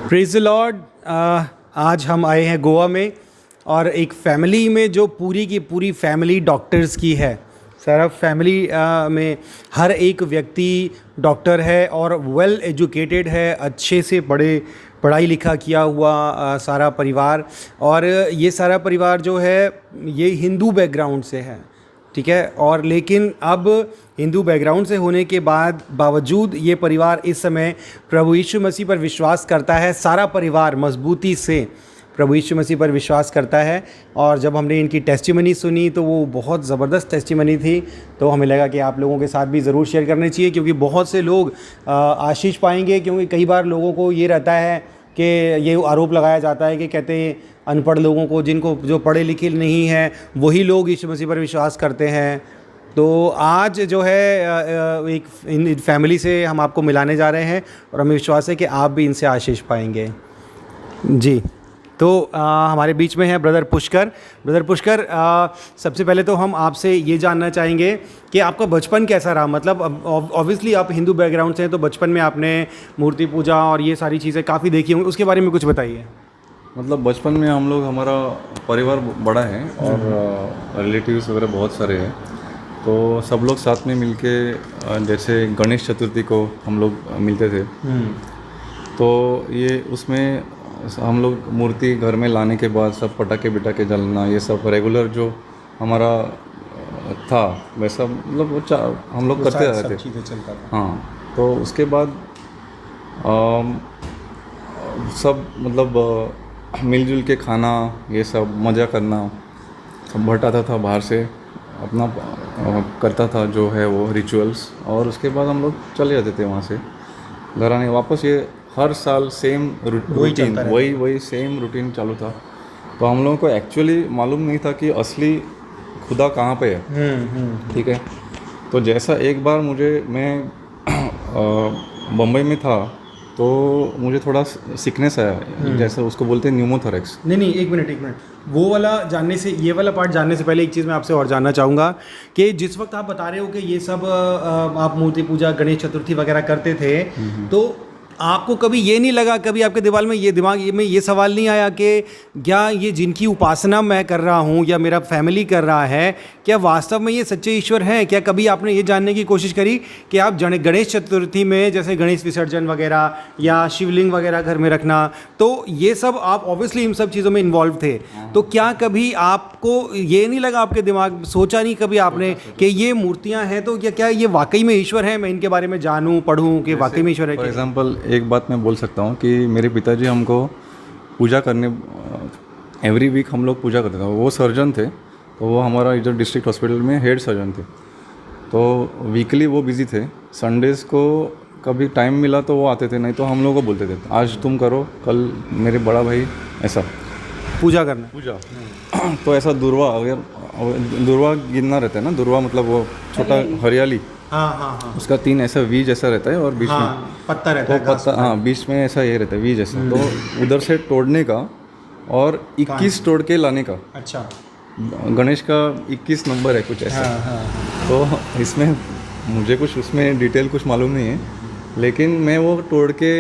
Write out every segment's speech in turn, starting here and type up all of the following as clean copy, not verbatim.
Praise the Lord. आज हम आए हैं गोवा में और एक फैमिली में जो पूरी की पूरी फैमिली डॉक्टर्स की है। सारा फैमिली में हर एक व्यक्ति डॉक्टर है और वेल एजुकेटेड है, अच्छे से पढ़ाई लिखा किया हुआ सारा परिवार। और ये सारा परिवार जो है ये हिंदू बैकग्राउंड से है, ठीक है। और लेकिन अब हिंदू बैकग्राउंड से होने के बावजूद ये परिवार इस समय प्रभु यीशु मसीह पर विश्वास करता है। सारा परिवार मजबूती से प्रभु यीशु मसीह पर विश्वास करता है। और जब हमने इनकी टेस्टिमनी सुनी तो वो बहुत ज़बरदस्त टेस्टिमनी थी, तो हमें लगा कि आप लोगों के साथ भी ज़रूर शेयर करनी चाहिए, क्योंकि बहुत से लोग आशीष पाएंगे। क्योंकि कई बार लोगों को ये रहता है कि ये आरोप लगाया जाता है कि कहते हैं अनपढ़ लोगों को, जिनको जो पढ़े लिखे नहीं हैं, वही लोग यीशु मसीह पर विश्वास करते हैं। तो आज जो है एक इन फैमिली से हम आपको मिलाने जा रहे हैं और हमें विश्वास है कि आप भी इनसे आशीष पाएंगे जी। तो हमारे बीच में है ब्रदर पुष्कर। ब्रदर पुष्कर, सबसे पहले तो हम आपसे ये जानना चाहेंगे कि आपका बचपन कैसा रहा। मतलब ऑब्वियसली आप हिंदू बैकग्राउंड से हैं, तो बचपन में आपने मूर्ति पूजा और ये सारी चीज़ें काफ़ी देखी होंगी, उसके बारे में कुछ बताइए। मतलब बचपन में हम लोग, हमारा परिवार बड़ा है और रिलेटिव्स वगैरह बहुत सारे हैं, तो सब लोग साथ में मिलके जैसे गणेश चतुर्थी को हम लोग मिलते थे। तो ये उसमें हम लोग मूर्ति घर में लाने के बाद सब पटाखे बिटाखे जलना, ये सब रेगुलर जो हमारा था वैसा, मतलब वो हम लोग करते रहते थे। हाँ, तो उसके बाद सब मतलब मिलजुल के खाना, ये सब मज़ा करना, सब भट्ट आता था बाहर से, अपना करता था जो है वो रिचुअल्स, और उसके बाद हम लोग चले जाते थे वहाँ से घर आने वापस। ये हर साल सेम रूटीन, वही सेम रूटीन चालू था। तो हम लोगों को एक्चुअली मालूम नहीं था कि असली खुदा कहाँ पे है, ठीक है। तो जैसा एक बार मैं बम्बई में था, तो मुझे थोड़ा सिकनेस आया, जैसे उसको बोलते हैं न्यूमोथोरेक्स। नहीं, एक मिनट, वो वाला जानने से, ये वाला पार्ट जानने से पहले एक चीज़ मैं आपसे और जानना चाहूँगा कि जिस वक्त आप बता रहे हो कि ये सब आप मूर्ति पूजा, गणेश चतुर्थी वगैरह करते थे, तो आपको कभी ये नहीं लगा, कभी आपके दिमाग में ये सवाल नहीं आया कि क्या ये जिनकी उपासना मैं कर रहा हूँ या मेरा फैमिली कर रहा है, क्या वास्तव में ये सच्चे ईश्वर हैं? क्या कभी आपने ये जानने की कोशिश करी कि आप गणेश चतुर्थी में जैसे गणेश विसर्जन वगैरह या शिवलिंग वगैरह घर में रखना, तो ये सब आप ऑब्वियसली इन सब चीज़ों में इन्वॉल्व थे, तो क्या कभी आपको ये नहीं लगा, आपके दिमाग सोचा नहीं कभी आपने कि ये मूर्तियाँ हैं तो क्या ये वाकई में ईश्वर हैं, मैं इनके बारे में जानूँ पढ़ूँ कि वाकई में ईश्वर है? फॉर एग्जाम्पल एक बात मैं बोल सकता हूँ कि मेरे पिताजी हमको पूजा करने एवरी वीक हम लोग पूजा करते थे। वो सर्जन थे, तो वो हमारा इधर डिस्ट्रिक्ट हॉस्पिटल में हेड सर्जन थे, तो वीकली वो बिजी थे। संडेज़ को कभी टाइम मिला तो वो आते थे, नहीं तो हम लोगों को बोलते थे आज तुम करो, कल मेरे बड़ा भाई, ऐसा पूजा। तो ऐसा दुर्वा गिनना रहता है ना, दुर्वा मतलब वो छोटा हरियाली, हाँ, उसका 3 ऐसा वी जैसा रहता है और बीच में पत्ता रहता है, पत्ता, हाँ, बीच में ऐसा ये रहता है वी जैसा। तो उधर से तोड़ने का और 21 तोड़ के लाने का। अच्छा, गणेश का 21 नंबर है कुछ ऐसा। तो इसमें मुझे कुछ उसमें डिटेल कुछ मालूम नहीं है, लेकिन मैं वो तोड़ के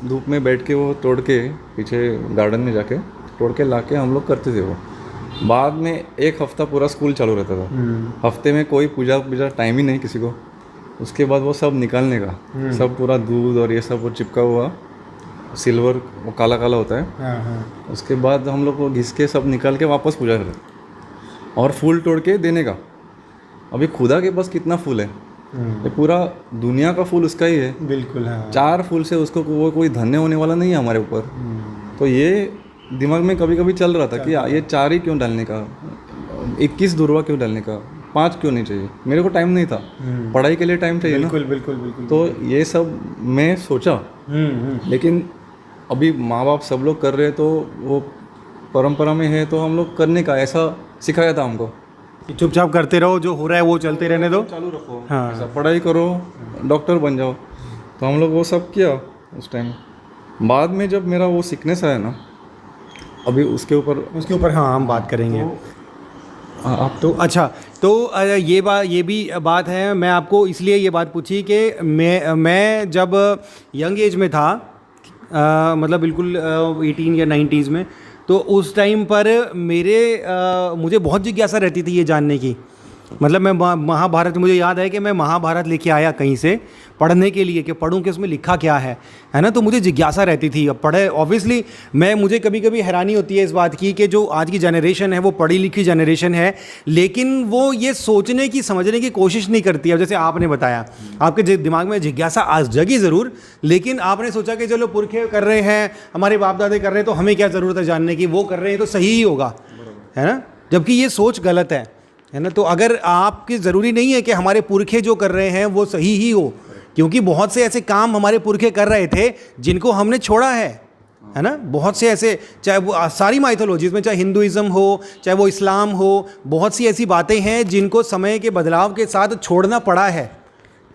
धूप में बैठ के वो तोड़ के पीछे गार्डन में जाके तोड़ के ला के हम लोग करते थे वो। बाद में एक हफ्ता पूरा स्कूल चालू रहता था, हफ्ते में कोई पूजा टाइम ही नहीं किसी को। उसके बाद वो सब निकालने का, सब पूरा दूध और ये सब वो चिपका हुआ सिल्वर, वो काला काला होता है। उसके बाद हम लोग को घिस के सब निकाल के वापस पूजा करते और फूल तोड़ के देने का। अभी खुदा के पास कितना फूल है, ये पूरा दुनिया का फूल उसका ही है, बिल्कुल। 4 फूल से उसको वो कोई धन्य होने वाला नहीं है हमारे ऊपर। तो ये दिमाग में कभी कभी चल रहा था कि ये 4 ही क्यों डालने का, 21 दुर्वा क्यों डालने का, 5 क्यों नहीं चाहिए। मेरे को टाइम नहीं था, पढ़ाई के लिए टाइम चाहिए ना। बिल्कुल। तो ये सब मैं सोचा, लेकिन अभी माँ बाप सब लोग कर रहे हैं, तो वो परंपरा में है, तो हम लोग करने का ऐसा सिखाया था हमको। चुपचाप करते रहो, जो हो रहा है वो चलते रहने दो, चालू रखो, हाँ, पढ़ाई करो, डॉक्टर बन जाओ। तो हम लोग वो सब किया उस टाइम। बाद में जब मेरा वो सिकनेस आया ना, अभी उसके ऊपर हाँ हम बात करेंगे। आप तो अच्छा, तो ये भी बात है, मैं आपको इसलिए ये बात पूछी कि मैं जब यंग एज में था, मतलब बिल्कुल 18 या 90s में, तो उस टाइम पर मुझे बहुत जिज्ञासा रहती थी ये जानने की। मतलब मैं महाभारत, मुझे याद है कि मैं महाभारत लेके आया कहीं से पढ़ने के लिए कि पढ़ूं कि उसमें लिखा क्या है ना। तो मुझे जिज्ञासा रहती थी। अब पढ़े ऑब्वियसली मुझे कभी कभी हैरानी होती है इस बात की कि जो आज की जनरेशन है वो पढ़ी लिखी जनरेशन है, लेकिन वो ये सोचने की समझने की कोशिश नहीं करती। अब जैसे आपने बताया, आपके दिमाग में जिज्ञासा आज जगी ज़रूर, लेकिन आपने सोचा कि चलो पुरखे कर रहे हैं, हमारे बाप दादे कर रहे हैं, तो हमें क्या ज़रूरत है जानने की, वो कर रहे हैं तो सही ही होगा, है ना। जबकि ये सोच गलत है ना। तो अगर आपकी ज़रूरी नहीं है कि हमारे पुरखे जो कर रहे हैं वो सही ही हो, क्योंकि बहुत से ऐसे काम हमारे पुरखे कर रहे थे जिनको हमने छोड़ा है ना। बहुत से ऐसे, चाहे वो सारी माइथोलॉजीज़ में, चाहे हिंदुइज़्म हो चाहे वो इस्लाम हो, बहुत सी ऐसी बातें हैं जिनको समय के बदलाव के साथ छोड़ना पड़ा है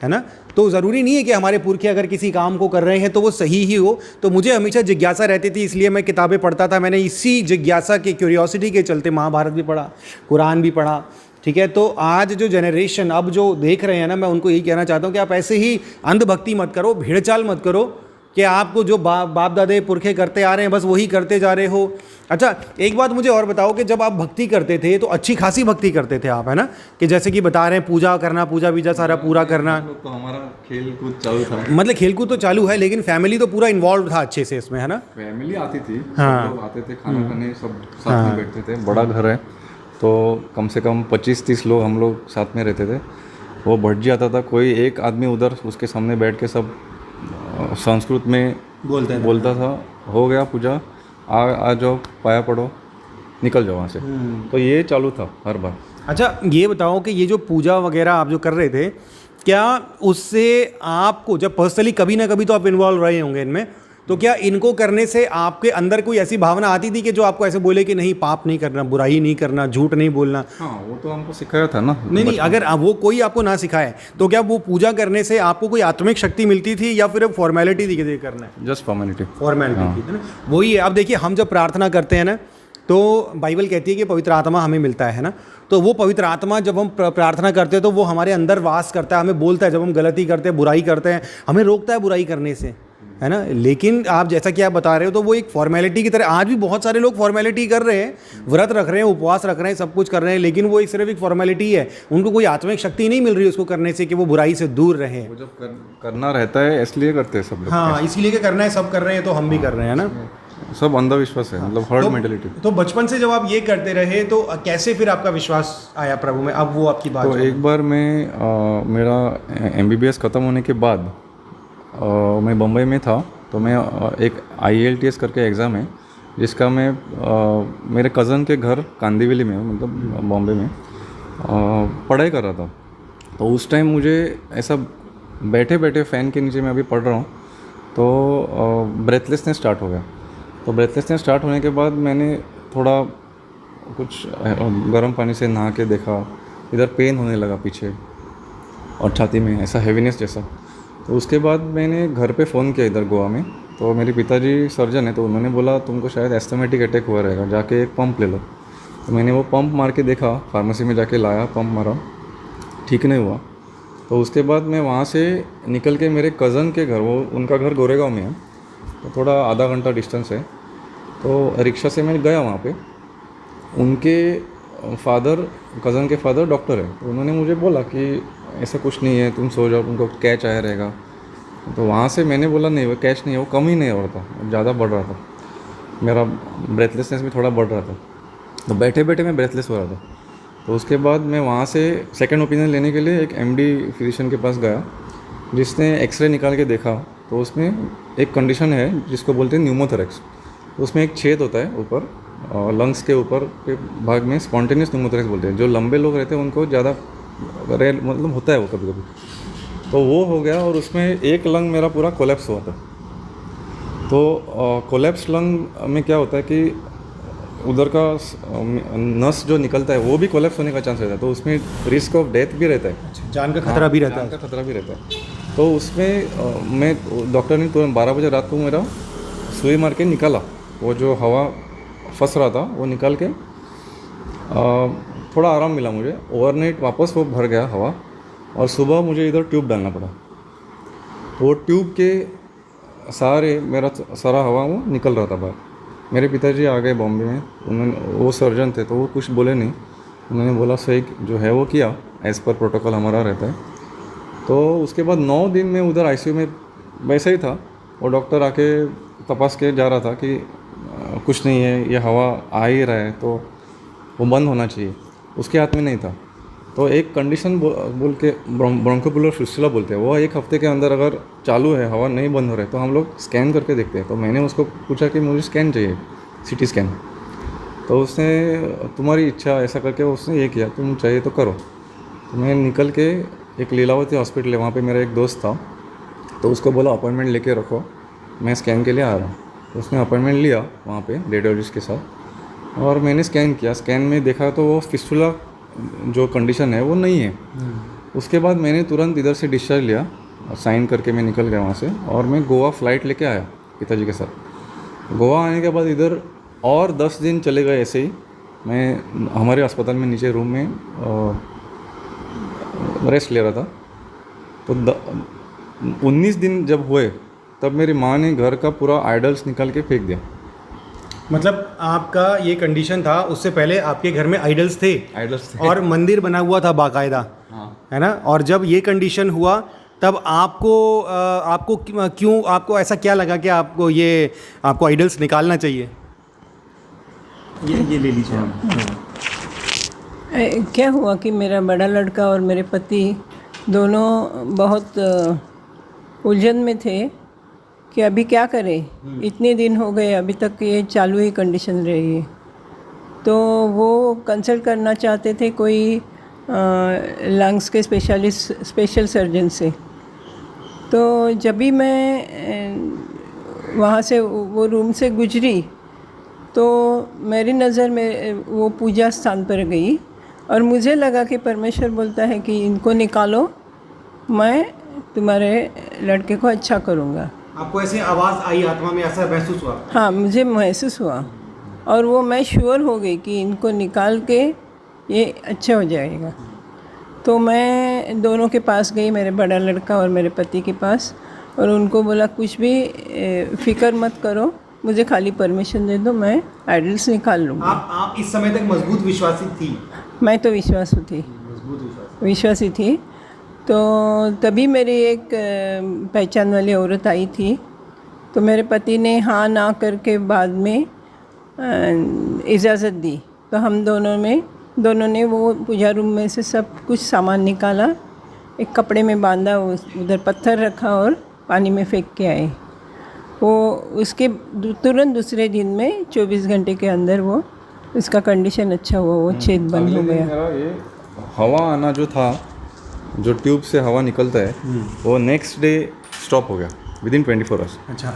ना। तो ज़रूरी नहीं है कि हमारे पुरखे अगर किसी काम को कर रहे हैं तो वो सही ही हो। तो मुझे हमेशा जिज्ञासा रहती थी, इसलिए मैं किताबें पढ़ता था। मैंने इसी जिज्ञासा के, क्यूरियोसिटी के चलते महाभारत भी पढ़ा, कुरान भी पढ़ा, ठीक है। तो आज जो जनरेशन अब जो देख रहे हैं ना, मैं उनको यही कहना चाहता हूँ कि आप ऐसे ही अंधभक्ति मत करो, भेड़चाल मत करो कि आपको जो बाप दादे पुरखे करते आ रहे हैं बस वही करते जा रहे हो। अच्छा, एक बात मुझे और बताओ कि जब आप भक्ति करते थे तो अच्छी खासी भक्ति करते थे आप, है ना, कि जैसे कि बता रहे हैं पूजा करना, पूजा बीजा सारा पूरा करना। तो हमारा खेल कूद चालू था। मतलब खेल कूद तो चालू है, लेकिन फैमिली तो पूरा इन्वॉल्व था अच्छे से इसमें, है ना। फैमिली आती थी, हाँ। सब लोग आते थे खाना खाने, सब साथ में बैठते थे। बड़ा घर है तो कम से कम 25-30 लोग हम लोग साथ में रहते थे। वो बढ़ जाता था, कोई एक आदमी उधर उसके सामने बैठ के सब संस्कृत में बोलता था, हो गया पूजा, आ जाओ, पाया पड़ो, निकल जाओ वहाँ से। तो ये चालू था हर बार। अच्छा, ये बताओ कि ये जो पूजा वगैरह आप जो कर रहे थे, क्या उससे आपको, जब पर्सनली कभी ना कभी तो आप इन्वॉल्व रहे होंगे इनमें, तो क्या इनको करने से आपके अंदर कोई ऐसी भावना आती थी कि जो आपको ऐसे बोले कि नहीं, पाप नहीं करना, बुराई नहीं करना, झूठ नहीं बोलना? हाँ, वो तो हमको सिखाया था ना। नहीं, अगर वो कोई आपको ना सिखाए तो क्या वो पूजा करने से आपको कोई आत्मिक शक्ति मिलती थी या फिर अब फॉर्मेलिटी थी कि करना है? जस्ट फॉर्मेलिटी थी ना। वही है। अब देखिए, हम जब प्रार्थना करते हैं ना, तो बाइबल कहती है कि पवित्र आत्मा हमें मिलता है ना। तो वो पवित्र आत्मा जब हम प्रार्थना करते हैं तो वो हमारे अंदर वास करता है, हमें बोलता है जब हम गलती करते हैं, बुराई करते हैं, हमें रोकता है बुराई करने से, है ना। लेकिन आप जैसा कि आप बता रहे हो, तो वो एक फॉर्मेलिटी की तरह, आज भी बहुत सारे लोग फॉर्मेलिटी कर रहे हैं, व्रत रख रहे हैं, उपवास रख रहे हैं, सब कुछ कर रहे हैं, लेकिन वो एक सिर्फ एक फॉर्मेलिटी है। उनको कोई आत्मिक शक्ति नहीं मिल रही उसको करने से कि वो बुराई से दूर रहे। वो जब करना रहता है इसलिए करते हैं सब लोग। हाँ, इसीलिए कि करना है, सब कर रहे हैं तो हम भी कर रहे हैं ना। सब अंधविश्वास है, मतलब हर्ड मेंटेलिटी। तो बचपन से जब आप ये करते रहे तो कैसे फिर आपका विश्वास आया प्रभु में? अब वो आपकी बात। तो एक बार मेरा MBBS ख़त्म होने के बाद मैं बम्बई में था। तो मैं एक IELTS करके एग्ज़ाम है जिसका मैं मेरे कज़न के घर कांदिवली में, मतलब बॉम्बे में पढ़ाई कर रहा था। तो उस टाइम मुझे ऐसा बैठे बैठे फ़ैन के नीचे मैं अभी पढ़ रहा हूँ तो ब्रेथलेसनेस स्टार्ट हो गया। तो ब्रेथलेसनेस स्टार्ट होने के बाद मैंने थोड़ा कुछ गर्म पानी से नहा के देखा, इधर पेन होने लगा पीछे और छाती में ऐसा हैवीनेस जैसा। तो उसके बाद मैंने घर पे फ़ोन किया इधर गोवा में। तो मेरे पिताजी सर्जन है, तो उन्होंने बोला तुमको शायद एस्थमेटिक अटैक हुआ रहेगा, जाके एक पंप ले लो। तो मैंने वो पंप मार के देखा, फार्मेसी में जाके लाया, पंप मारा, ठीक नहीं हुआ। तो उसके बाद मैं वहाँ से निकल के मेरे कज़न के घर, वो उनका घर गोरेगांव में है, तो थोड़ा आधा घंटा डिस्टेंस है, तो रिक्शा से मैं गया वहाँ पे। उनके फादर, कज़न के फादर डॉक्टर है, तो उन्होंने मुझे बोला कि ऐसा कुछ नहीं है, तुम सो जाओ, तुमको कैच आया रहेगा। तो वहाँ से मैंने बोला नहीं, वो कैच नहीं है, वो कम ही नहीं हो रहा था, ज़्यादा बढ़ रहा था, मेरा ब्रेथलेसनेस भी थोड़ा बढ़ रहा था। तो बैठे बैठे मैं ब्रेथलेस हो रहा था। तो उसके बाद मैं वहाँ से सेकंड ओपिनियन लेने के लिए एक MD फिजिशियन के पास गया, जिसने एक्सरे निकाल के देखा। तो उसमें एक कंडीशन है जिसको बोलते हैं न्यूमोथोरैक्स। उसमें एक छेद होता है ऊपर लंग्स के ऊपर के भाग में, स्पॉन्टेनियस न्यूमोथोरैक्स बोलते हैं। जो लंबे लोग रहते हैं उनको ज़्यादा रेयर, मतलब होता है वो कभी कभी। तो वो हो गया और उसमें एक लंग मेरा पूरा कोलैप्स हुआ था। तो कोलैप्स लंग में क्या होता है कि उधर का नस जो निकलता है वो भी कोलैप्स होने का चांस रहता है। तो उसमें रिस्क ऑफ डेथ भी रहता है, जान का खतरा भी रहता है। जान का खतरा भी रहता है। तो उसमें मैं, डॉक्टर ने तुरंत 12 बजे रात को मेरा सुई मार के निकाला, वो जो हवा फंस रहा था वो निकाल के थोड़ा आराम मिला मुझे। ओवरनाइट वापस वो भर गया हवा और सुबह मुझे इधर ट्यूब डालना पड़ा। वो ट्यूब के सारे मेरा सारा हवा वो निकल रहा था बाहर। मेरे पिताजी आ गए बॉम्बे में, उन्होंने, वो सर्जन थे तो वो कुछ बोले नहीं, उन्होंने बोला सही जो है वो किया, एज़ पर प्रोटोकॉल हमारा रहता है। तो उसके बाद 9 दिन में उधर आईसीयू में वैसे ही था। वो डॉक्टर आके तपास के जा रहा था कि कुछ नहीं है, ये हवा आ ही रहा है तो वो बंद होना चाहिए, उसके हाथ में नहीं था। तो एक कंडीशन बोल के ब्रोंकोपुलर फिस्टुला बोलते हैं, वो 1 हफ्ते के अंदर अगर चालू है, हवा नहीं बंद हो रहा है, तो हम लोग स्कैन करके देखते हैं। तो मैंने उसको पूछा कि मुझे स्कैन चाहिए, CT स्कैन। तो उसने तुम्हारी इच्छा ऐसा करके उसने ये किया, तुम चाहिए तो करो। तो मैं निकल के एक लीलावती हॉस्पिटल है, वहाँ पे मेरा एक दोस्त था, तो उसको बोला अपॉइंटमेंट लेके रखो, मैं स्कैन के लिए आ रहा हूँ। तो उसने अपॉइंटमेंट लिया वहाँ पे रेडियोलॉजिस्ट के साथ, और मैंने स्कैन किया। स्कैन में देखा तो वो फिस्टुला जो कंडीशन है वो नहीं है। उसके बाद मैंने तुरंत इधर से डिस्चार्ज लिया और साइन करके मैं निकल गया वहाँ से, और मैं गोवा फ़्लाइट लेके आया पिताजी के साथ। गोवा आने के बाद इधर और 10 दिन चले गए ऐसे ही। मैं हमारे अस्पताल में नीचे रूम में रेस्ट ले रहा था। तो 19 दिन जब हुए तब मेरी माँ ने घर का पूरा आइडल्स निकाल के फेंक दिया। मतलब आपका ये कंडीशन था, उससे पहले आपके घर में आइडल्स थे और मंदिर बना हुआ था बाकायदा, हाँ। है ना? और जब ये कंडीशन हुआ तब आपको क्यों, आपको ऐसा क्या लगा कि आपको आइडल्स निकालना चाहिए? ये ले लीजिए आप। क्या हुआ कि मेरा बड़ा लड़का और मेरे पति दोनों बहुत उलझन में थे कि अभी क्या करें। इतने दिन हो गए, अभी तक ये चालू ही कंडीशन रही है। तो वो कंसल्ट करना चाहते थे कोई लंग्स के स्पेशल सर्जन से। तो जब भी मैं वहाँ से वो रूम से गुजरी तो मेरी नज़र में वो पूजा स्थान पर गई, और मुझे लगा कि परमेश्वर बोलता है कि इनको निकालो, मैं तुम्हारे लड़के को अच्छा करूँगा। आपको ऐसे आवाज़ आई, आत्मा में ऐसा महसूस हुआ? हाँ, मुझे महसूस हुआ, और वो मैं श्योर हो गई कि इनको निकाल के ये अच्छा हो जाएगा। तो मैं दोनों के पास गई, मेरे बड़ा लड़का और मेरे पति के पास, और उनको बोला कुछ भी फ़िक्र मत करो, मुझे खाली परमिशन दे दो, मैं आइडल्स निकाल लूँगा। आप इस समय तक मजबूत विश्वासी थी? मैं तो विश्वासू थी, विश्वासी थी। तो तभी मेरी एक पहचान वाली औरत आई थी, तो मेरे पति ने हाँ ना करके बाद में इजाज़त दी। तो हम दोनों ने वो पूजा रूम में से सब कुछ सामान निकाला, एक कपड़े में बांधा, उधर पत्थर रखा और पानी में फेंक के आए। वो उसके तुरंत दूसरे दिन में 24 घंटे के अंदर वो उसका कंडीशन अच्छा हुआ, वो छेद बंद हो गया। मेरा ये हवा आना जो था, जो ट्यूब से हवा निकलता है, वो नेक्स्ट डे स्टॉप हो गया विदिन 24 आवर्स। अच्छा,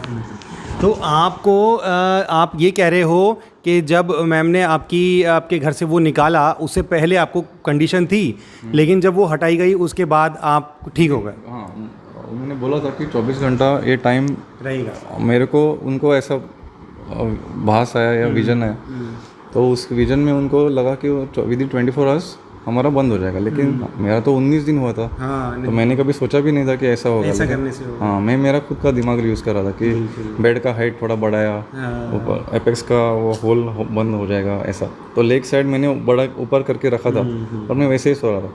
तो आप ये कह रहे हो कि जब मैम ने आपके घर से वो निकाला, उससे पहले आपको कंडीशन थी, लेकिन जब वो हटाई गई उसके बाद आप ठीक हो गए? हाँ, उन्होंने बोला था कि 24 घंटा ये टाइम रहेगा। मेरे को उनको ऐसा भास आया या विजन आया, तो उस विजन में उनको लगा कि विदिन 24 आवर्स हमारा बंद हो जाएगा। लेकिन मेरा तो 19 दिन हुआ था। हाँ, तो मैंने कभी सोचा भी नहीं था कि ऐसा होगा। ऐसा करने से होगा। हाँ, मैं मेरा खुद का दिमाग यूज़ कर रहा था कि बेड का हाइट थोड़ा बढ़ाया, ऊपर एपेक्स का वो होल बंद हो जाएगा ऐसा। तो लेग साइड मैंने बड़ा ऊपर करके रखा था, और मैं वैसे ही सो रहा था।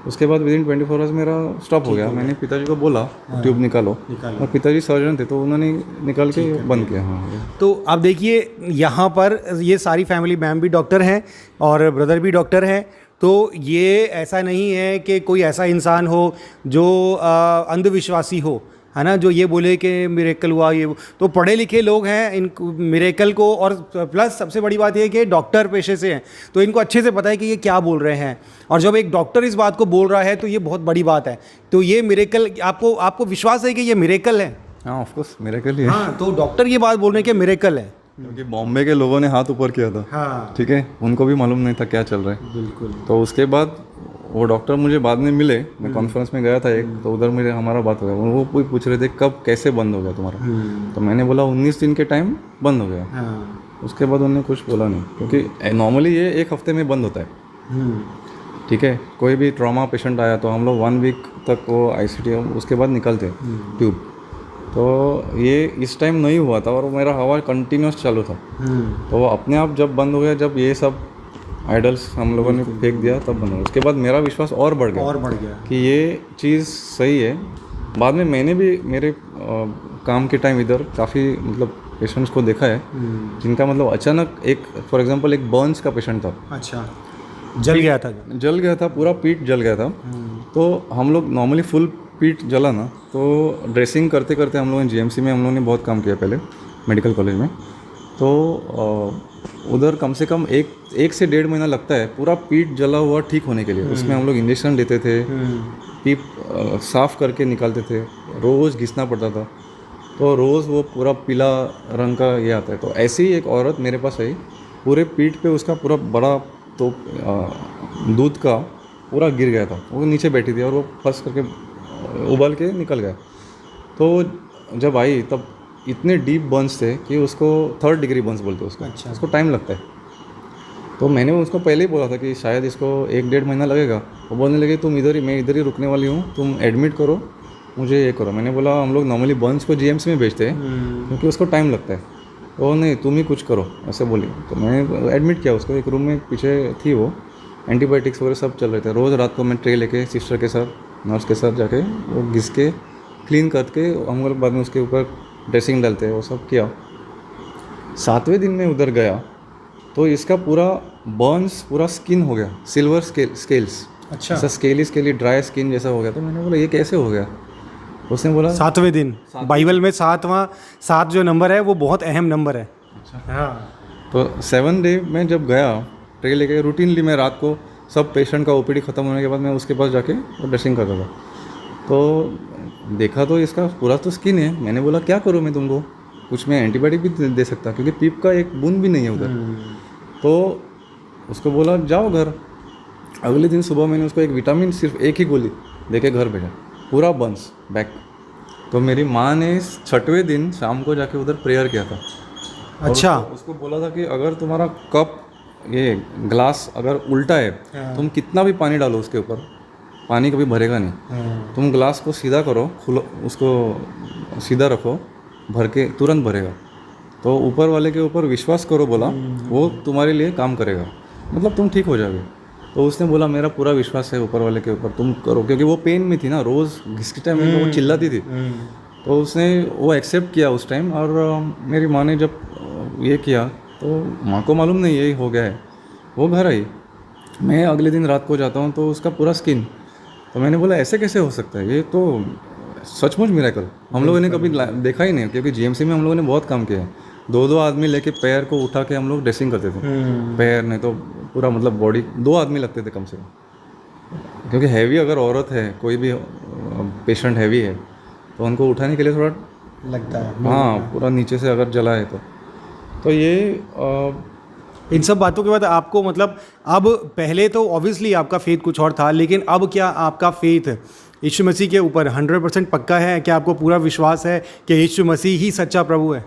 उसके बाद विदिन 24 आवर्स मेरा स्टॉप हो गया। मैंने पिताजी को बोला ट्यूब निकालो, और पिताजी सर्जन थे तो उन्होंने निकाल के बंद किया। हाँ, तो अब देखिए, यहाँ पर ये सारी फैमिली, मैम भी डॉक्टर हैं और ब्रदर भी डॉक्टर हैं। तो ये ऐसा नहीं है कि कोई ऐसा इंसान हो जो अंधविश्वासी हो, है ना, जो ये बोले कि मिरेकल हुआ ये। तो पढ़े लिखे लोग हैं, इन मिरेकल को, और प्लस सबसे बड़ी बात ये है कि डॉक्टर पेशे से हैं, तो इनको अच्छे से पता है कि ये क्या बोल रहे हैं। और जब एक डॉक्टर इस बात को बोल रहा है तो ये बहुत बड़ी बात है। तो ये मिरेकल, आपको विश्वास है कि ये मिरेकल है? हाँ, ऑफ कोर्स मिरेकल ही है। हाँ, तो डॉक्टर ये बात बोल रहे हैं कि मिरेकल है, क्योंकि बॉम्बे के लोगों ने हाथ ऊपर किया था। हाँ, ठीक है, उनको भी मालूम नहीं था क्या चल रहा है। बिल्कुल। तो उसके बाद वो डॉक्टर मुझे बाद में मिले, मैं कॉन्फ्रेंस में गया था एक, तो उधर मुझे हमारा बात हो गया। वो कोई पूछ रहे थे कब कैसे बंद हो गया तुम्हारा, तो मैंने बोला 19 दिन के टाइम बंद हो गया। हाँ, उसके बाद उन्होंने कुछ बोला नहीं, क्योंकि नॉर्मली ये 1 हफ्ते में बंद होता है। ठीक है, कोई भी ट्रॉमा पेशेंट आया तो हम लोग 1 वीक तक वो ICT, उसके बाद निकलते ट्यूब। तो ये इस टाइम नहीं हुआ था और मेरा हवा कंटिन्यूस चालू था। तो वो अपने आप जब बंद हो गया, जब ये सब आइडल्स हम लोगों ने फेंक दिया तब बंद हो गया। उसके बाद मेरा विश्वास और बढ़ गया कि ये चीज़ सही है। बाद में मैंने भी मेरे काम के टाइम इधर काफ़ी मतलब पेशेंट्स को देखा है जिनका मतलब अचानक एक फॉर एग्जांपल एक बर्न्स का पेशेंट था। अच्छा, जल गया था, पूरा पीठ जल गया था। तो हम लोग नॉर्मली फुल पीठ जला ना, तो ड्रेसिंग करते करते हम लोगों ने जीएमसी में हम लोगों ने बहुत काम किया पहले मेडिकल कॉलेज में। तो उधर कम से कम एक से 1.5 महीना लगता है पूरा पीठ जला हुआ ठीक होने के लिए। उसमें हम लोग इंजेक्शन लेते थे, पीप साफ़ करके निकालते थे, रोज़ घिसना पड़ता था। तो रोज़ वो पूरा पीला रंग का ये आता है। तो ऐसी ही एक औरत मेरे पास आई, पूरे पीठ पे उसका पूरा बड़ा तो दूध का पूरा गिर गया था। वो नीचे बैठी थी और वो फंस करके उबल के निकल गया। तो जब आई तब इतने डीप बर्न्स थे कि उसको 3rd डिग्री बर्न्स बोलते हैं उसको। अच्छा। उसको टाइम लगता है। तो मैंने उसको पहले ही बोला था कि शायद इसको 1-1.5 महीना लगेगा। वो बोलने लगे तुम इधर ही, मैं इधर ही रुकने वाली हूँ, तुम एडमिट करो, मुझे ये करो। मैंने बोला हम लोग नॉर्मली बर्न्स को जीएमसी में भेजते हैं क्योंकि उसको टाइम लगता है। तो नहीं, तुम ही कुछ करो, ऐसे बोली। तो मैंने एडमिट किया उसको। एक रूम में पीछे थी वो, एंटीबायोटिक्स वगैरह सब चल रहे थे। रोज़ रात को मैं ट्रे लेके सिस्टर के साथ, नर्स के साथ जाके वो घिस के क्लीन करके हम लोग बाद में उसके ऊपर ड्रेसिंग डालते हैं, वो सब किया। 7वें दिन में उधर गया तो इसका पूरा बर्न्स पूरा स्किन हो गया, सिल्वर स्केल्स। अच्छा, ऐसा स्केली ड्राई स्किन जैसा हो गया। तो मैंने बोला ये कैसे हो गया? उसने बोला 7वें दिन। बाइबल में 7 जो नंबर है वो बहुत अहम नंबर है। अच्छा। हाँ। तो 7 डे में जब गया ट्रे लेके, रूटीनली मैं रात को सब पेशेंट का ओपीडी ख़त्म होने के बाद मैं उसके पास जाके वो ड्रेसिंग करता था। तो देखा तो इसका पूरा तो स्किन है। मैंने बोला क्या करूँ मैं तुमको, कुछ मैं एंटीबायोटिक भी दे सकता क्योंकि पीप का एक बूंद भी नहीं है उधर। तो उसको बोला जाओ घर। अगले दिन सुबह मैंने उसको एक विटामिन सिर्फ एक ही गोली देके घर भेजा, पूरा बर्न्स बैक। तो मेरी माँ ने 6वें दिन शाम को जाके उधर प्रेयर किया था। अच्छा। उसको बोला था कि अगर तुम्हारा कप ये ग्लास अगर उल्टा है, तुम कितना भी पानी डालो उसके ऊपर, पानी कभी भरेगा नहीं। तुम ग्लास को सीधा करो, खुलो, उसको सीधा रखो, भर के तुरंत भरेगा। तो ऊपर वाले के ऊपर विश्वास करो, बोला वो तुम्हारे लिए काम करेगा, मतलब तुम ठीक हो जाओगे। तो उसने बोला मेरा पूरा विश्वास है ऊपर वाले के ऊपर, तुम करो। क्योंकि वो पेन में थी ना, रोज़ घिसके टाइम में वो चिल्लाती थी। तो उसने वो एक्सेप्ट किया उस टाइम। और मेरी माँ ने जब ये किया तो माँ को मालूम नहीं यही हो गया है। वो घर आई, मैं अगले दिन रात को जाता हूँ तो उसका पूरा स्किन। तो मैंने बोला ऐसे कैसे हो सकता है, ये तो सचमुच मिरेकल हम लोगों ने कभी देखा ही नहीं। क्योंकि जीएमसी में हम लोगों ने बहुत काम किया है। 2-2 आदमी लेके पैर को उठा के हम लोग ड्रेसिंग करते थे। पैर नहीं तो पूरा मतलब बॉडी, 2 आदमी लगते थे कम से कम। क्योंकि हैवी अगर औरत है, कोई भी पेशेंट हैवी है तो उनको उठाने के लिए थोड़ा लगता है। हाँ, पूरा नीचे से अगर जला है तो ये इन सब बातों के बाद आपको मतलब अब, पहले तो ऑब्वियसली आपका फेथ कुछ और था, लेकिन अब क्या आपका फेथ यीशु मसीह के ऊपर 100% पक्का है? क्या आपको पूरा विश्वास है कि यीशु मसीह ही सच्चा प्रभु है?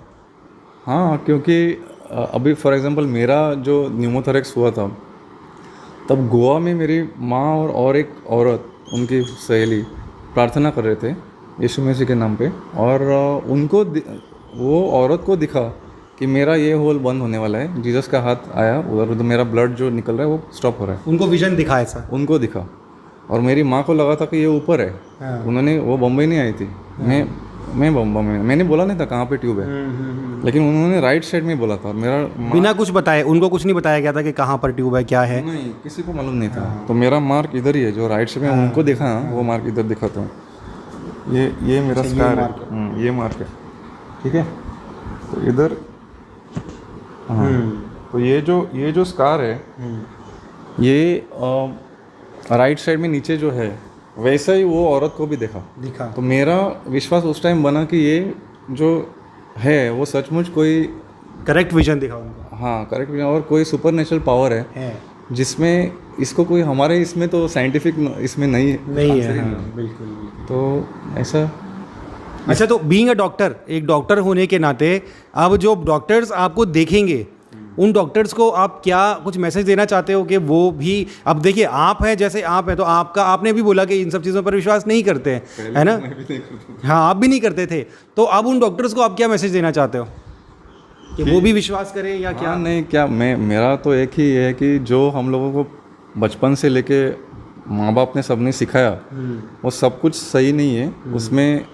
हाँ, क्योंकि अभी फॉर एग्जांपल मेरा जो न्यूमोथोरेक्स हुआ था तब गोवा में मेरी माँ और एक औरत, उनकी सहेली प्रार्थना कर रहे थे यीशु मसीह के नाम पे। और उनको वो औरत को दिखा कि मेरा ये होल बंद होने वाला है। जीसस का हाथ आया उधर, मेरा ब्लड जो निकल रहा है वो स्टॉप हो रहा है। उनको विजन दिखा ऐसा? उनको दिखा। और मेरी माँ को लगा था कि ये ऊपर है। हाँ। उन्होंने, वो बम्बई नहीं आई थी। मैं बम्बई में, मैंने बोला नहीं था कहाँ पे ट्यूब है, लेकिन उन्होंने राइट साइड में बोला था। और मेरा बिना कुछ बताए, उनको कुछ नहीं बताया गया था कि कहाँ पर ट्यूब है, क्या है? नहीं, किसी को मालूम नहीं था। तो मेरा मार्क इधर ही है, जो राइट साइड में उनको देखा ना, वो मार्क इधर दिखाता हूँ। ये मेरा स्कार है, ये मार्क है, ठीक है। तो इधर तो ये जो स्कार है, ये राइट साइड में नीचे जो है, वैसा ही वो औरत को भी दिखा। तो मेरा विश्वास उस टाइम बना कि ये जो है वो सचमुच कोई करेक्ट विजन दिखा उनको। हाँ, करेक्ट विजन, और कोई सुपरनेचुरल पावर है जिसमें इसको कोई, हमारे इसमें तो साइंटिफिक इसमें नहीं है। हाँ, बिल्कुल। तो ऐसा। अच्छा, तो बीइंग अ डॉक्टर, एक डॉक्टर होने के नाते अब जो डॉक्टर्स आपको देखेंगे उन डॉक्टर्स को आप क्या कुछ मैसेज देना चाहते हो कि वो भी, अब देखिए आप हैं जैसे आप हैं, तो आपने भी बोला कि इन सब चीज़ों पर विश्वास नहीं करते हैं, है ना? हाँ, आप भी नहीं करते थे, तो अब उन डॉक्टर्स को आप क्या मैसेज देना चाहते हो कि वो भी विश्वास करें या क्या? हाँ, नहीं, क्या मेरा तो एक ही है कि जो हम लोगों को बचपन से लेके माँ बाप ने सबने सिखाया वो सब कुछ सही नहीं है, उसमें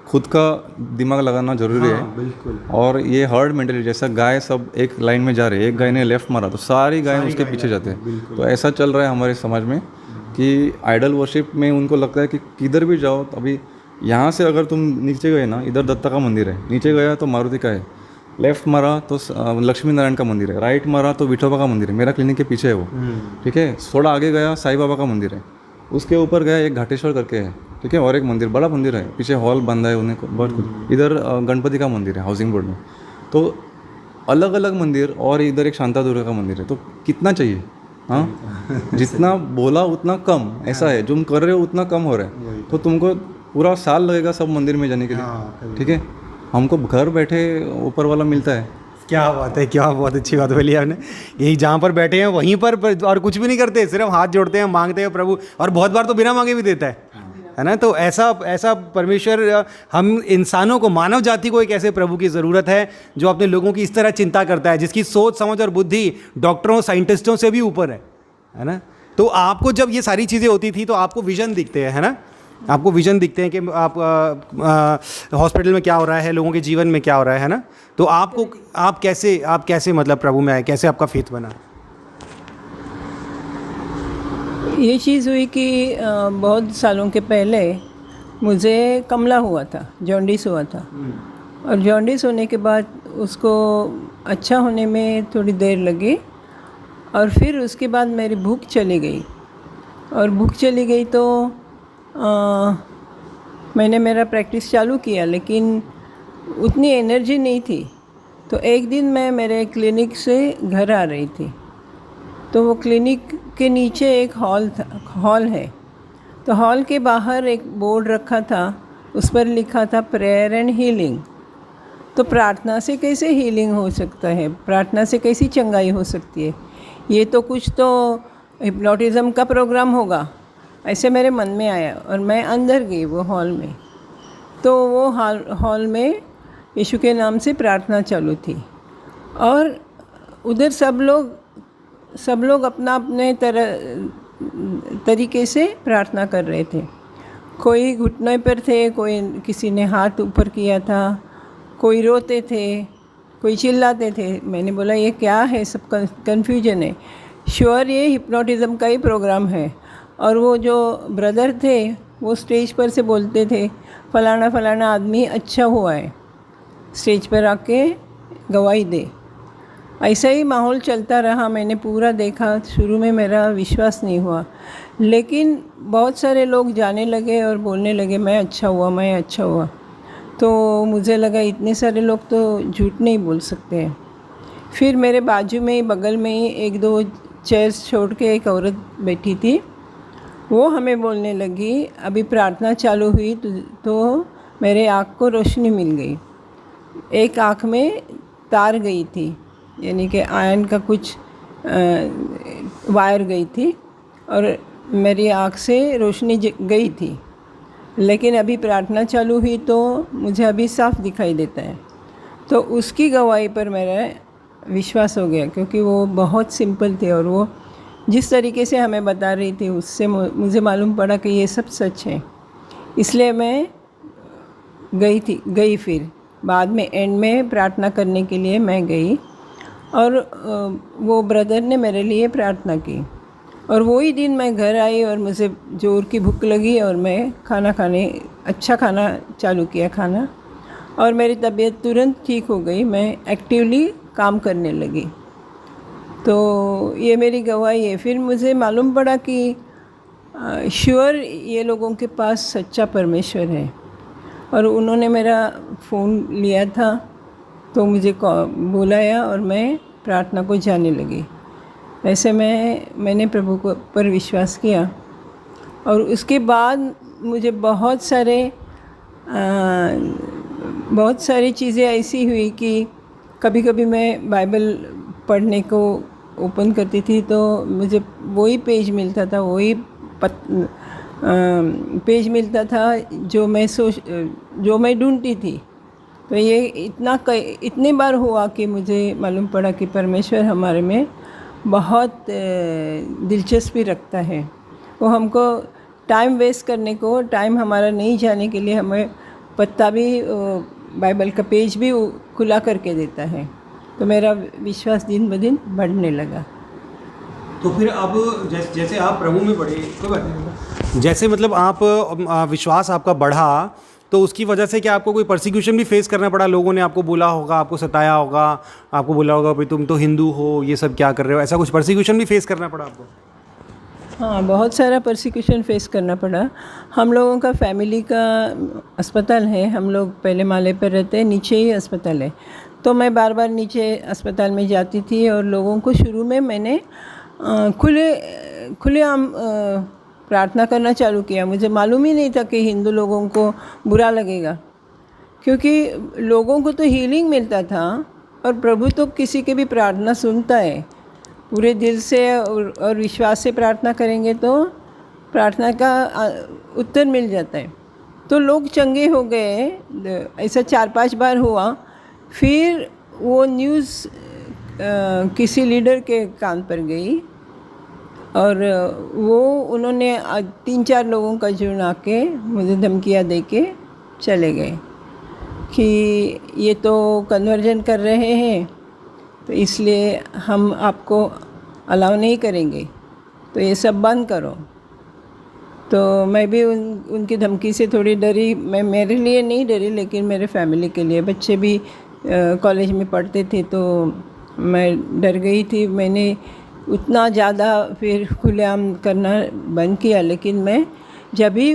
खुद का दिमाग लगाना ज़रूरी है। बिल्कुल। और ये हर्ड मेंटालिटी, जैसा गाय सब एक लाइन में जा रहे हैं, एक गाय ने लेफ्ट मारा तो सारी गाय उसके पीछे जाते हैं, तो ऐसा चल रहा है हमारे समाज में कि आइडल वर्शिप में उनको लगता है कि किधर भी जाओ, तो अभी यहाँ से अगर तुम नीचे गए ना, इधर दत्ता का मंदिर है, नीचे गया तो मारुति का है, लेफ्ट मारा तो लक्ष्मी नारायण का मंदिर है, राइट मारा तो विठोबा का मंदिर है, मेरा क्लिनिक के पीछे है वो, ठीक है। थोड़ा आगे गया साईं बाबा का मंदिर है, उसके ऊपर गया एक घाटेश्वर करके है, ठीक है, और एक मंदिर, बड़ा मंदिर है, पीछे हॉल बंदा है उन्हें बहुत कुछ, इधर गणपति का मंदिर है हाउसिंग बोर्ड में, तो अलग अलग मंदिर, और इधर एक शांता दुर्गा का मंदिर है, तो कितना चाहिए? हाँ, जितना बोला उतना कम, ऐसा है, जो तुम कर रहे हो उतना कम हो रहा है, तो तुमको पूरा साल लगेगा सब मंदिर में जाने के लिए, ठीक है। हमको घर बैठे ऊपर वाला मिलता है। क्या बात है, क्या बहुत अच्छी बात बोली आपने। यही जहाँ पर बैठे हैं वहीं पर और कुछ भी नहीं करते, सिर्फ हाथ जोड़ते हैं, मांगते हैं प्रभु, और बहुत बार तो बिना मांगे भी देता है ना? तो ऐसा परमेश्वर, हम इंसानों को, मानव जाति को एक ऐसे प्रभु की ज़रूरत है जो अपने लोगों की इस तरह चिंता करता है, जिसकी सोच समझ और बुद्धि डॉक्टरों साइंटिस्टों से भी ऊपर है ना? तो आपको जब ये सारी चीज़ें होती थी तो आपको विजन दिखते हैं, है ना? आपको विजन दिखते हैं कि आप हॉस्पिटल में क्या हो रहा है, लोगों के जीवन में क्या हो रहा है ना? तो आप कैसे मतलब प्रभु में आए, कैसे आपका फेथ बना? ये चीज़ हुई कि बहुत सालों के पहले मुझे कमला हुआ था, जॉन्डिस हुआ था, और जॉन्डिस होने के बाद उसको अच्छा होने में थोड़ी देर लगी, और फिर उसके बाद मेरी भूख चली गई, और भूख चली गई तो मैंने मेरा प्रैक्टिस चालू किया, लेकिन उतनी एनर्जी नहीं थी। तो एक दिन मैं मेरे क्लिनिक से घर आ रही थी, तो वो क्लिनिक के नीचे एक हॉल है, तो हॉल के बाहर एक बोर्ड रखा था, उस पर लिखा था प्रेयर एंड हीलिंग। तो प्रार्थना से कैसे हीलिंग हो सकता है, प्रार्थना से कैसी चंगाई हो सकती है, ये तो कुछ तो हिप्नोटिज़म का प्रोग्राम होगा, ऐसे मेरे मन में आया, और मैं अंदर गई वो हॉल में। तो वो हॉल में यीशु के नाम से प्रार्थना चालू थी, और उधर सब लोग अपना अपने तरीके से प्रार्थना कर रहे थे। कोई घुटने पर थे, कोई किसी ने हाथ ऊपर किया था, कोई रोते थे, कोई चिल्लाते थे। मैंने बोला ये क्या है, सब कन्फ्यूजन है, श्योर ये हिप्नोटिज़म का ही प्रोग्राम है। और वो जो ब्रदर थे वो स्टेज पर से बोलते थे फलाना फलाना आदमी अच्छा हुआ है, स्टेज पर आके गवाही दे। ऐसा ही माहौल चलता रहा, मैंने पूरा देखा। शुरू में मेरा विश्वास नहीं हुआ, लेकिन बहुत सारे लोग जाने लगे और बोलने लगे मैं अच्छा हुआ, मैं अच्छा हुआ। तो मुझे लगा इतने सारे लोग तो झूठ नहीं बोल सकते हैं। फिर मेरे बाजू में ही, बगल में ही एक दो चेयर्स छोड़ के एक औरत बैठी थी, वो हमें बोलने लगी अभी प्रार्थना चालू हुई तो मेरे आँख को रोशनी मिल गई। एक आँख में तार गई थी, यानी कि आयन का कुछ वायर गई थी, और मेरी आँख से रोशनी गई थी। लेकिन अभी प्रार्थना चालू हुई तो मुझे अभी साफ दिखाई देता है। तो उसकी गवाही पर मेरा विश्वास हो गया, क्योंकि वो बहुत सिंपल थे, और वो जिस तरीके से हमें बता रही थी उससे मुझे मालूम पड़ा कि ये सब सच है। इसलिए मैं गई फिर बाद में एंड में प्रार्थना करने के लिए मैं गई, और वो ब्रदर ने मेरे लिए प्रार्थना की। और वही दिन मैं घर आई और मुझे जोर की भूख लगी, और मैं अच्छा खाना चालू किया खाना, और मेरी तबीयत तुरंत ठीक हो गई, मैं एक्टिवली काम करने लगी। तो ये मेरी गवाही है। फिर मुझे मालूम पड़ा कि श्योर ये लोगों के पास सच्चा परमेश्वर है, और उन्होंने मेरा फ़ोन लिया था तो मुझे बुलाया और मैं प्रार्थना को जाने लगी। ऐसे मैंने प्रभु को पर विश्वास किया, और उसके बाद मुझे बहुत सारी चीज़ें ऐसी हुई कि कभी कभी मैं बाइबल पढ़ने को ओपन करती थी तो मुझे वही पेज मिलता था, वही पेज मिलता था जो मैं ढूंढती थी। तो ये इतनी बार हुआ कि मुझे मालूम पड़ा कि परमेश्वर हमारे में बहुत दिलचस्पी रखता है। वो हमको टाइम वेस्ट करने को, टाइम हमारा नहीं जाने के लिए हमें पत्ता भी, बाइबल का पेज भी खुला करके देता है। तो मेरा विश्वास दिन ब दिन बढ़ने लगा। तो फिर अब जैसे आप प्रभु में बढ़े, कोई बात नहीं, जैसे मतलब आप विश्वास आपका बढ़ा, तो उसकी वजह से क्या आपको कोई परसिक्यूशन भी फेस करना पड़ा? लोगों ने आपको बोला होगा, आपको सताया होगा, आपको बोला होगा भाई तुम तो हिंदू हो, ये सब क्या कर रहे हो, ऐसा कुछ परसिक्यूशन भी फेस करना पड़ा आपको? हाँ, बहुत सारा परसिक्यूशन फेस करना पड़ा। हम लोगों का फैमिली का अस्पताल है, हम लोग पहले माले पर रहते हैं, नीचे ही अस्पताल है। तो मैं बार बार नीचे अस्पताल में जाती थी और लोगों को शुरू में मैंने खुलेआम प्रार्थना करना चालू किया। मुझे मालूम ही नहीं था कि हिंदू लोगों को बुरा लगेगा, क्योंकि लोगों को तो हीलिंग मिलता था और प्रभु तो किसी की भी प्रार्थना सुनता है। पूरे दिल से और विश्वास से प्रार्थना करेंगे तो प्रार्थना का उत्तर मिल जाता है। तो लोग चंगे हो गए, ऐसा 4-5 बार हुआ। फिर वो न्यूज़ किसी लीडर के कान पर गई और उन्होंने 3-4 लोगों का चुना के मुझे धमकियाँ दे के चले गए कि ये तो कन्वर्जन कर रहे हैं, तो इसलिए हम आपको अलाउ नहीं करेंगे, तो ये सब बंद करो। तो मैं भी उनकी धमकी से थोड़ी डरी। मैं मेरे लिए नहीं डरी, लेकिन मेरे फैमिली के लिए, बच्चे भी कॉलेज में पढ़ते थे तो मैं डर गई थी। मैंने उतना ज़्यादा फिर खुलेआम करना बंद किया। लेकिन मैं जब भी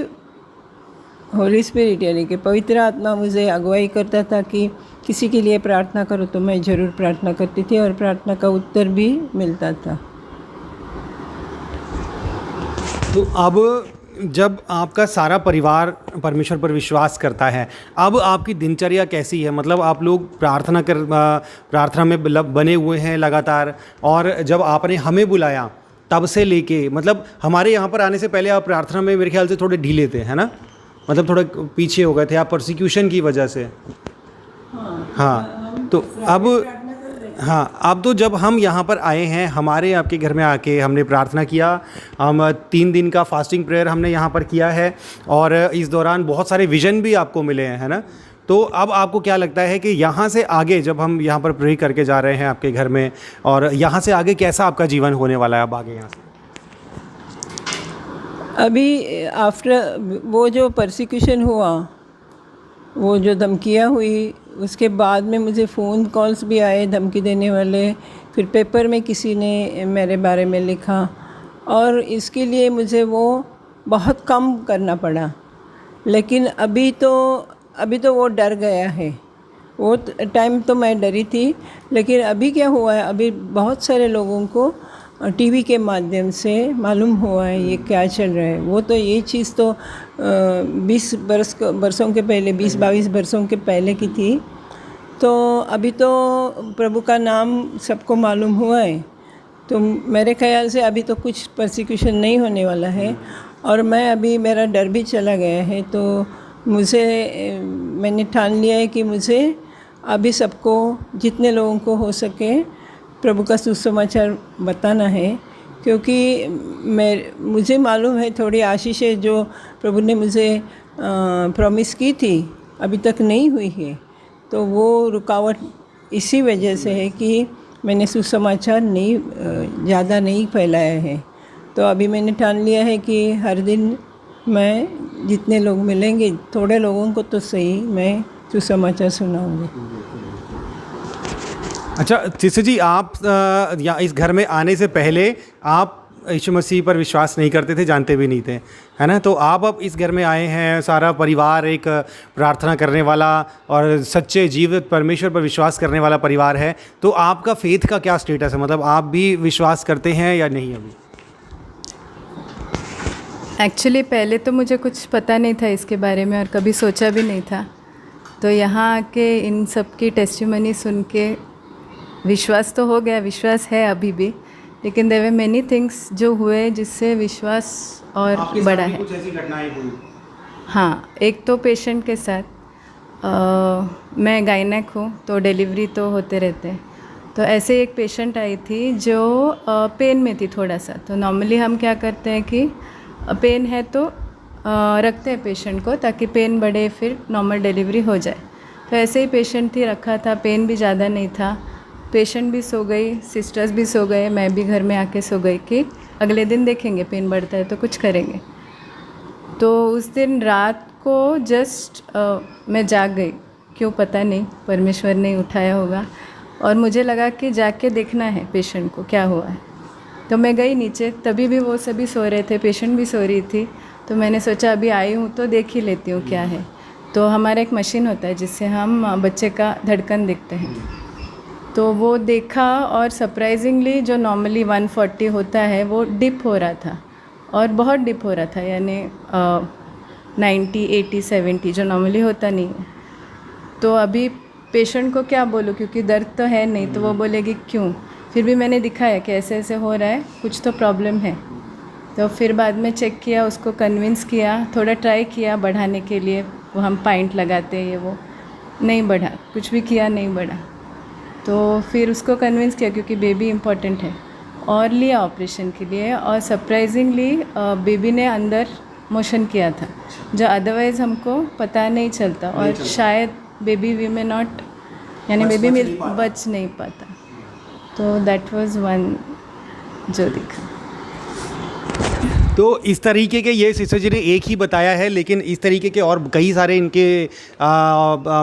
होली स्पिरिट यानी कि पवित्र आत्मा मुझे अगुवाई करता था कि किसी के लिए प्रार्थना करो, तो मैं ज़रूर प्रार्थना करती थी और प्रार्थना का उत्तर भी मिलता था। तो अब जब आपका सारा परिवार परमेश्वर पर विश्वास करता है, अब आपकी दिनचर्या कैसी है? मतलब आप लोग प्रार्थना में बने हुए हैं लगातार, और जब आपने हमें बुलाया तब से लेके, मतलब हमारे यहाँ पर आने से पहले आप प्रार्थना में मेरे ख्याल से थोड़े ढीले थे, है ना? मतलब थोड़ा पीछे हो गए थे आप परसिक्यूशन की वजह से। हाँ, तो अब तो जब हम यहाँ पर आए हैं, हमारे आपके घर में आके हमने प्रार्थना किया, हम 3 दिन का फास्टिंग प्रेयर हमने यहाँ पर किया है, और इस दौरान बहुत सारे विज़न भी आपको मिले हैं, है ना? तो अब आपको क्या लगता है कि यहाँ से आगे जब हम यहाँ पर प्रे करके जा रहे हैं आपके घर में, और यहाँ से आगे कैसा आपका जीवन होने वाला है अब आगे यहाँ से? अभी आफ्टर वो जो परसिक्यूशन हुआ, वो जो धमकियाँ हुई, उसके बाद में मुझे फ़ोन कॉल्स भी आए धमकी देने वाले। फिर पेपर में किसी ने मेरे बारे में लिखा, और इसके लिए मुझे वो बहुत कम करना पड़ा। लेकिन अभी तो वो डर गया है। वो टाइम तो मैं डरी थी, लेकिन अभी क्या हुआ है, अभी बहुत सारे लोगों को टीवी के माध्यम से मालूम हुआ है ये क्या चल रहा है। वो तो ये चीज़ तो 20 बरसों के पहले, 20-22 बरसों के पहले की थी। तो अभी तो प्रभु का नाम सबको मालूम हुआ है, तो मेरे ख्याल से अभी तो कुछ परसिक्यूशन नहीं होने वाला है। और मैं अभी, मेरा डर भी चला गया है। तो मैंने ठान लिया है कि मुझे अभी सबको, जितने लोगों को हो सके, प्रभु का सुसमाचार बताना है। क्योंकि मुझे मालूम है थोड़ी आशीषें जो प्रभु ने मुझे प्रॉमिस की थी अभी तक नहीं हुई है। तो वो रुकावट इसी वजह से है कि मैंने सुसमाचार ज़्यादा नहीं फैलाया है। तो अभी मैंने ठान लिया है कि हर दिन मैं जितने लोग मिलेंगे, थोड़े लोगों को तो सही, मैं सुसमाचार सुनाऊंगी। अच्छा चिस्सू जी, आप या इस घर में आने से पहले आप यीशु मसीह पर विश्वास नहीं करते थे, जानते भी नहीं थे, है ना? तो आप अब इस घर में आए हैं, सारा परिवार एक प्रार्थना करने वाला और सच्चे जीवित परमेश्वर पर विश्वास करने वाला परिवार है। तो आपका फेथ का क्या स्टेटस है? मतलब आप भी विश्वास करते हैं या नहीं अभी? एक्चुअली पहले तो मुझे कुछ पता नहीं था इसके बारे में और कभी सोचा भी नहीं था। तो यहाँ आके इन सब की टेस्टिमनी सुन के विश्वास तो हो गया, विश्वास है अभी भी, लेकिन देयर वर मेनी थिंग्स जो हुए जिससे विश्वास और बढ़ा है। कुछ ऐसी घटनाएं हुई? हाँ, एक तो पेशेंट के साथ मैं गायनेक हूँ तो डिलीवरी तो होते रहते हैं, तो ऐसे एक पेशेंट आई थी जो पेन में थी थोड़ा सा। तो नॉर्मली हम क्या करते हैं कि पेन है तो रखते हैं पेशेंट को ताकि पेन बढ़े, फिर नॉर्मल डिलीवरी हो जाए। तो ऐसे ही पेशेंट थी, रखा था, पेन भी ज़्यादा नहीं था, पेशेंट भी सो गई, सिस्टर्स भी सो गए, मैं भी घर में आके सो गई कि अगले दिन देखेंगे पेन बढ़ता है तो कुछ करेंगे। तो उस दिन रात को जस्ट मैं जाग गई, क्यों पता नहीं, परमेश्वर ने उठाया होगा, और मुझे लगा कि जाके देखना है पेशेंट को क्या हुआ है। तो मैं गई नीचे, तभी भी वो सभी सो रहे थे, पेशेंट भी सो रही थी। तो मैंने सोचा अभी आई हूँ तो देख ही लेती हूँ क्या है। तो हमारा एक मशीन होता है जिससे हम बच्चे का धड़कन देखते हैं। तो वो देखा और सरप्राइजिंगली जो नॉर्मली 140 होता है वो डिप हो रहा था, और बहुत डिप हो रहा था, यानी 90, 80, 70 जो नॉर्मली होता नहीं है। तो अभी पेशेंट को क्या बोलूँ, क्योंकि दर्द तो है नहीं, तो वो बोलेगी क्यों। फिर भी मैंने दिखाया कि ऐसे ऐसे हो रहा है, कुछ तो प्रॉब्लम है। तो फिर बाद में चेक किया, उसको कन्विंस किया, थोड़ा ट्राई किया बढ़ाने के लिए, वो हम पाइंट लगाते हैं, ये वो नहीं बढ़ा, कुछ भी किया नहीं बढ़ा। तो फिर उसको कन्विंस किया क्योंकि बेबी इम्पॉर्टेंट है, और लिया ऑपरेशन के लिए। और सरप्राइजिंगली बेबी ने अंदर मोशन किया था, जो अदरवाइज़ हमको पता नहीं चलता, और शायद बेबी वी में नॉट, यानी बेबी बच नहीं पाता। तो दैट वाज वन जो दिखा। तो इस तरीके के ये सिस्टर जी ने एक ही बताया है, लेकिन इस तरीके के और कई सारे इनके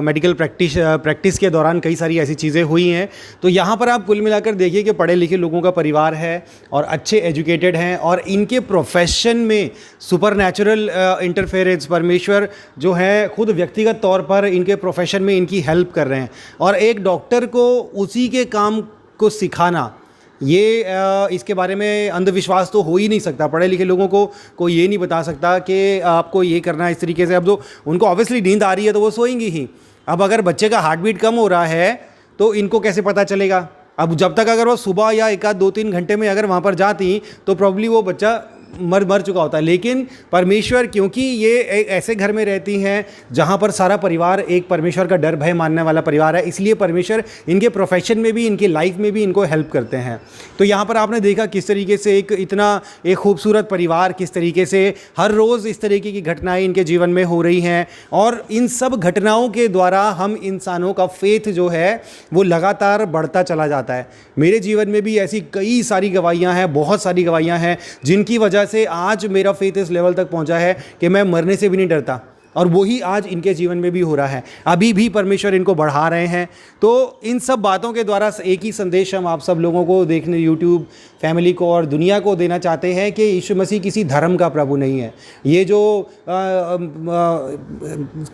मेडिकल प्रैक्टिस के दौरान कई सारी ऐसी चीज़ें हुई हैं। तो यहाँ पर आप कुल मिलाकर देखिए कि पढ़े लिखे लोगों का परिवार है और अच्छे एजुकेटेड हैं, और इनके प्रोफेशन में सुपरनैचुरल इंटरफेरेंस परमेश्वर जो है खुद व्यक्तिगत तौर पर इनके प्रोफेशन में इनकी हेल्प कर रहे हैं। और एक डॉक्टर को उसी के काम को सिखाना, ये इसके बारे में अंधविश्वास तो हो ही नहीं सकता। पढ़े लिखे लोगों को कोई ये नहीं बता सकता कि आपको ये करना है इस तरीके से। अब तो उनको ऑब्वियसली नींद आ रही है तो वो सोएंगी ही। अब अगर बच्चे का हार्ट बीट कम हो रहा है तो इनको कैसे पता चलेगा? अब जब तक अगर वो सुबह या एक आध 2-3 घंटे में अगर वहाँ पर जाती तो प्रॉब्ली वो बच्चा मर चुका होता है। लेकिन परमेश्वर, क्योंकि ये ऐसे घर में रहती हैं जहाँ पर सारा परिवार एक परमेश्वर का डर भय मानने वाला परिवार है, इसलिए परमेश्वर इनके प्रोफेशन में भी, इनके लाइफ में भी इनको हेल्प करते हैं। तो यहाँ पर आपने देखा किस तरीके से एक खूबसूरत परिवार, किस तरीके से हर रोज़ इस तरीके की घटनाएं इनके जीवन में हो रही हैं, और इन सब घटनाओं के द्वारा हम इंसानों का फेथ जो है वो लगातार बढ़ता चला जाता है। मेरे जीवन में भी ऐसी कई सारी गवाहियाँ हैं, बहुत सारी गवाहियाँ हैं, जिनकी वजह से आज मेरा फेथ इस लेवल तक पहुंचा है कि मैं मरने से भी नहीं डरता, और वही आज इनके जीवन में भी हो रहा है। अभी भी परमेश्वर इनको बढ़ा रहे हैं। तो इन सब बातों के द्वारा एक ही संदेश हम आप सब लोगों को देखने, यूट्यूब फैमिली को और दुनिया को देना चाहते हैं कि यीशु मसीह किसी धर्म का प्रभु नहीं है। ये जो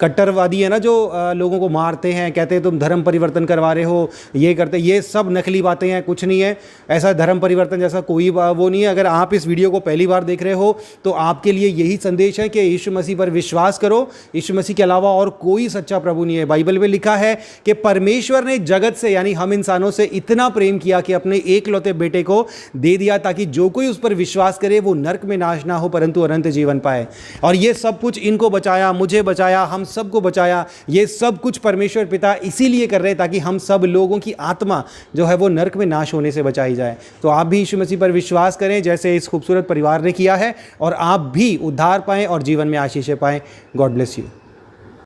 कट्टरवादी है ना, जो लोगों को मारते हैं, कहते हैं तुम धर्म परिवर्तन करवा रहे हो, ये करते, ये सब नकली बातें हैं, कुछ नहीं है ऐसा। धर्म परिवर्तन जैसा कोई वो नहीं है। अगर आप इस वीडियो को पहली बार देख रहे हो तो आपके लिए यही संदेश है कि यीशु मसीह पर विश्वास करो। यीशु मसीह के अलावा और कोई सच्चा प्रभु नहीं है। बाइबल में लिखा है कि परमेश्वर ने जगत से, यानी हम इंसानों से इतना प्रेम किया कि अपने एकलौते बेटे को दे दिया, ताकि जो कोई उस पर विश्वास करे वो नरक में नाश ना हो परंतु अनंत जीवन पाए। और ये सब कुछ इनको बचाया, मुझे बचाया, हम सबको बचाया। ये सब कुछ परमेश्वर पिता इसीलिए कर रहे हैं ताकि हम सब लोगों की आत्मा जो है वो नरक में नाश होने से बचाई जाए। तो आप भी यीशु मसीह पर विश्वास करें जैसे इस खूबसूरत परिवार ने किया है, और आप भी उद्धार पाएं और जीवन में आशीषें पाएं। God bless you.